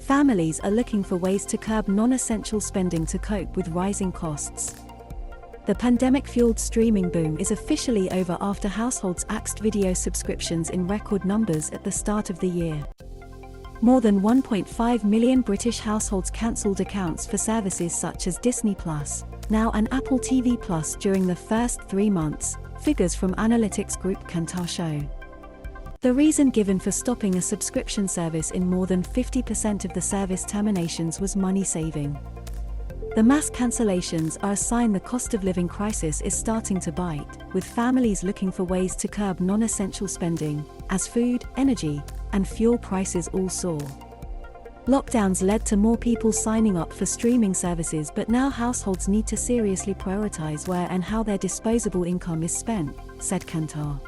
Families are looking for ways to curb non-essential spending to cope with rising costs. The pandemic-fueled streaming boom is officially over after households axed video subscriptions in record numbers at the start of the year. More than 1.5 million British households cancelled accounts for services such as Disney+, Now and Apple TV+ during the first 3 months, figures from analytics group Kantar show. The reason given for stopping a subscription service in more than 50% of the service terminations was money saving. The mass cancellations are a sign the cost of living crisis is starting to bite, with families looking for ways to curb non-essential spending, as food, energy, and fuel prices all soar. Lockdowns led to more people signing up for streaming services, but now households need to seriously prioritize where and how their disposable income is spent, said Kantar.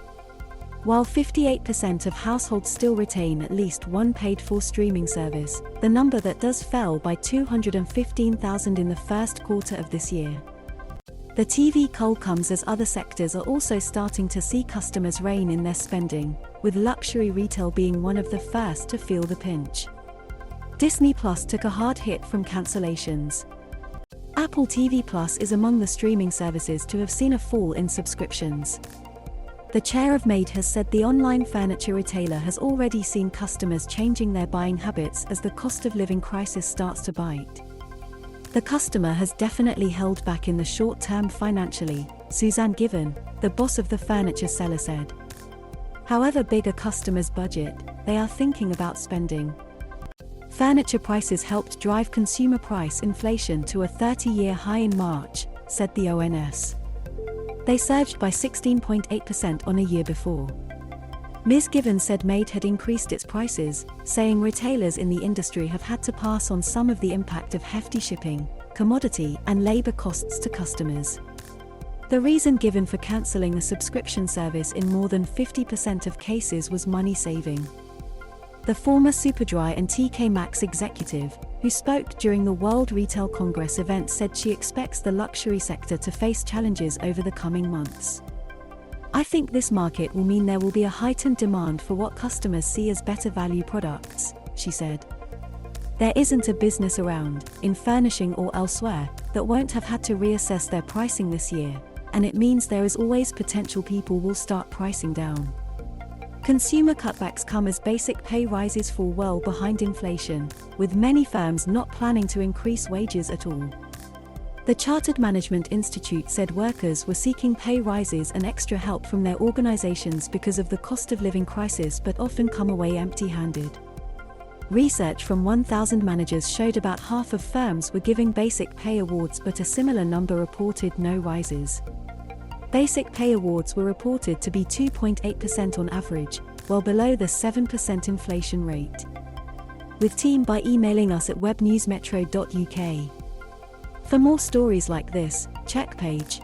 While 58% of households still retain at least one paid-for streaming service, the number that does fell by 215,000 in the first quarter of this year. The TV cull comes as other sectors are also starting to see customers rein in their spending, with luxury retail being one of the first to feel the pinch. Disney+ took a hard hit from cancellations. Apple TV+ is among the streaming services to have seen a fall in subscriptions. The chair of Made has said the online furniture retailer has already seen customers changing their buying habits as the cost of living crisis starts to bite. The customer has definitely held back in the short term financially, Suzanne Given, the boss of the furniture seller, said. However big a customer's budget, they are thinking about spending. Furniture prices helped drive consumer price inflation to a 30-year high in March, said the ONS. They surged by 16.8% on a year before. Ms. Given said Made had increased its prices, saying retailers in the industry have had to pass on some of the impact of hefty shipping, commodity, and labor costs to customers. The reason given for cancelling a subscription service in more than 50% of cases was money saving. The former Superdry and TK Maxx executive, who spoke during the World Retail Congress event, said she expects the luxury sector to face challenges over the coming months. I think this market will mean there will be a heightened demand for what customers see as better value products, she said. There isn't a business around, in furnishing or elsewhere, that won't have had to reassess their pricing this year, and it means there is always potential people will start pricing down. Consumer cutbacks come as basic pay rises fall well behind inflation, with many firms not planning to increase wages at all. The Chartered Management Institute said workers were seeking pay rises and extra help from their organizations because of the cost of living crisis, but often come away empty-handed. Research from 1,000 managers showed about half of firms were giving basic pay awards, but a similar number reported no rises. Basic pay awards were reported to be 2.8% on average, well below the 7% inflation rate. With team by emailing us at webnewsmetro.uk. For more stories like this, check page